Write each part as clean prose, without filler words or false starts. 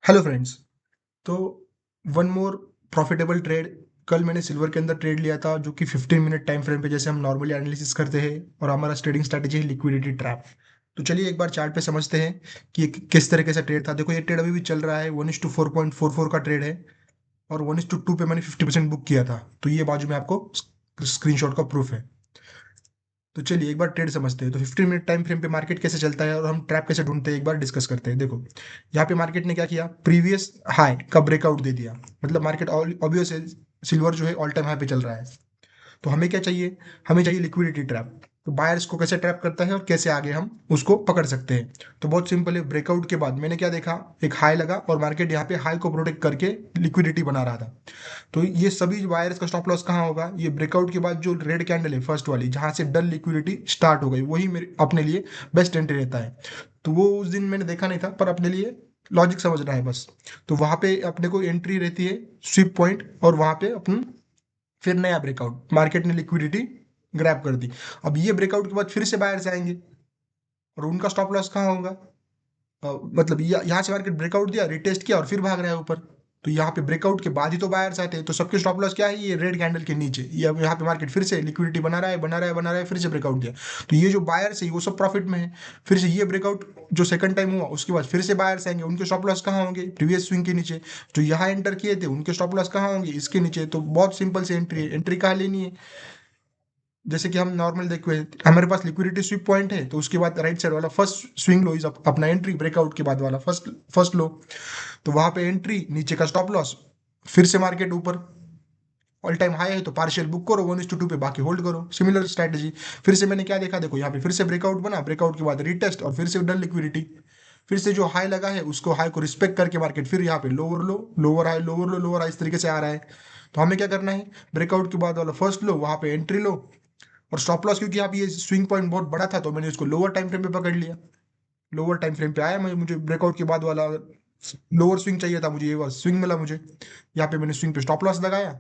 Hello friends. तो one more profitable trade. कल मैंने सिल्वर के अंदर ट्रेड लिया था जो कि 15 मिनट टाइम फ्रेम पे जैसे हम नॉर्मली एनालिसिस करते हैं और हमारा ट्रेडिंग स्ट्रैटेजी है लिक्विडिटी ट्रैप। तो चलिए एक बार चार्ट पे समझते हैं कि ये किस तरीके से ट्रेड था। देखो ये ट्रेड अभी भी चल रहा है, 1:4.44 का ट्रेड है और 1:2 पे मैंने 50% बुक किया था। तो ये बाजू में आपको स्क्रीनशॉट का प्रूफ है। तो चलिए एक बार ट्रेड समझते हैं। तो 15 मिनट टाइम फ्रेम पे मार्केट कैसे चलता है और हम ट्रैप कैसे ढूंढते हैं एक बार डिस्कस करते हैं। देखो यहाँ पे मार्केट ने क्या किया, प्रीवियस हाई का ब्रेकआउट दे दिया। मतलब मार्केट ऑब्वियस है, सिल्वर जो है ऑल टाइम हाई पे चल रहा है। तो हमें क्या चाहिए, हमें चाहिए लिक्विडिटी ट्रैप। तो बायर्स को कैसे ट्रैप करता है और कैसे आगे हम उसको पकड़ सकते हैं। तो बहुत सिंपल है, ब्रेकआउट के बाद मैंने क्या देखा, एक हाई लगा और मार्केट यहाँ पे हाई को प्रोटेक्ट करके लिक्विडिटी बना रहा था। तो ये सभी वायर्स का स्टॉप लॉस कहाँ होगा, ये ब्रेकआउट के बाद जो रेड कैंडल है फर्स्ट वाली, जहां से डल लिक्विडिटी स्टार्ट हो गई, वही मेरे अपने लिए बेस्ट एंट्री रहता है। तो वो उस दिन मैंने देखा नहीं था, पर अपने लिए लॉजिक समझना है बस। तो वहां पे अपने को एंट्री रहती है स्विप पॉइंट, और वहां पे अपन फिर नया ब्रेकआउट, मार्केट ने लिक्विडिटी ग्रैब कर दी। अब ये ब्रेकआउट के बाद फिर से बायर्स आएंगे और उनका स्टॉप लॉस कहाँ होगा। मतलब यहाँ से मार्केट ब्रेकआउट दिया, रिटेस्ट किया और फिर भाग रहा है ऊपर। तो यहाँ पे ब्रेकआउट के बाद ही तो बायर्स आते हैं। तो सबके स्टॉप लॉस क्या है, ये रेड कैंडल के नीचे। ये अब यहाँ पे मार्केट फिर से लिक्विडिटी बना रहा है, बना रहा है, बना रहा है, फिर से ब्रेकआउट दिया। तो ये जो बायर्स है वो सब प्रॉफिट में है। फिर से ये ब्रेकआउट जो सेकंड टाइम हुआ, उसके बाद फिर से बायर्स आएंगे, उनके स्टॉप लॉस कहाँ होंगे, प्रीवियस स्विंग के नीचे। जो यहाँ एंटर किए थे उनके स्टॉप लॉस कहाँ होंगे, इसके नीचे। तो बहुत सिंपल से एंट्री है। एंट्री कहाँ लेनी है, जैसे कि हम नॉर्मल देखो, हमारे पास लिक्विडिटी स्विप पॉइंट है, तो उसके बाद राइट साइड वाला फर्स्ट स्विंग लो इज अपना एंट्री, ब्रेकआउट के बाद वाला फर्स्ट फर्स्ट लो। तो वहां पे एंट्री, नीचे का स्टॉप लॉस, फिर से मार्केट ऊपर ऑल टाइम हाई है तो पार्शियल बुक करो 1:2 पे, बाकी होल्ड करो, सिमिलर स्ट्रैटेजी। फिर से मैंने क्या देखा, देखो यहाँ पे फिर से ब्रेकआउट बना, ब्रेकआउट के बाद रिटेस्ट और फिर से डन लिक्विडिटी। फिर से जो हाई लगा है उसको, हाई को रिस्पेक्ट करके मार्केट फिर यहाँ पे लोअर लो, लोअर हाई, लोअर लो, लोअर हाई, इस तरीके से आ रहा है। तो हमें क्या करना है, ब्रेकआउट के बाद वाला फर्स्ट लो, वहां पे एंट्री लो। और स्टॉप लॉस, क्योंकि आप ये स्विंग पॉइंट बहुत बड़ा था तो मैंने इसको लोअर टाइम फ्रेम पे पकड़ लिया। लोअर टाइम फ्रेम पे आया मैं, मुझे ब्रेकआउट के बाद वाला लोअर स्विंग चाहिए था, मुझे ये वाला स्विंग मिला मुझे। यहाँ पे मैंने स्विंग पे स्टॉप लॉस लगाया।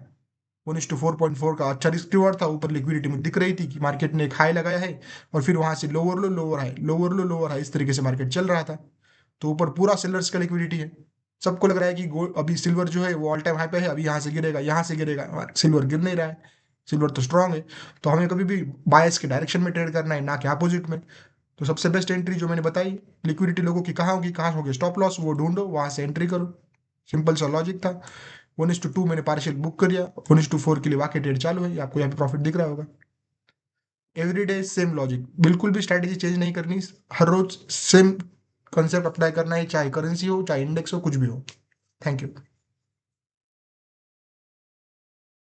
1:4.4 का अच्छा रिस्क रिवॉर्ड था। ऊपर लिक्विडिटी में दिख रही थी कि मार्केट ने एक हाई लगाया है और फिर वहां से लोअर लो, लोअर हाई, लोअर लो, लोअर हाई, इस तरीके से मार्केट चल रहा था। तो ऊपर पूरा सेलर्स का लिक्विडिटी है। सबको लग रहा है कि गोल्ड, अभी सिल्वर जो है वो ऑल टाइम हाई पे है, अभी यहाँ से गिरेगा, यहाँ से गिरेगा। सिल्वर गिर नहीं रहा है, सिल्वर तो स्ट्रांग है। तो हमें कभी भी बायस के डायरेक्शन में ट्रेड करना है, ना कि अपोजिट में। तो सबसे बेस्ट एंट्री जो मैंने बताई, लिक्विडिटी लोगों की कहाँ होगी स्टॉप लॉस, वो ढूंढो, वहां से एंट्री करो। सिंपल सा लॉजिक था। 1:2 मैंने पार्शियल बुक कर दिया, 1:4 के लिए वाकई ट्रेड चालू है, ये आपको यहाँ पे प्रॉफिट दिख रहा होगा। एवरी डे सेम लॉजिक, बिल्कुल भी स्ट्रैटेजी चेंज नहीं करनी। हर रोज सेम कंसेप्ट अप्लाई करना है, चाहे करेंसी हो, चाहे इंडेक्स हो, कुछ भी हो। Thank you.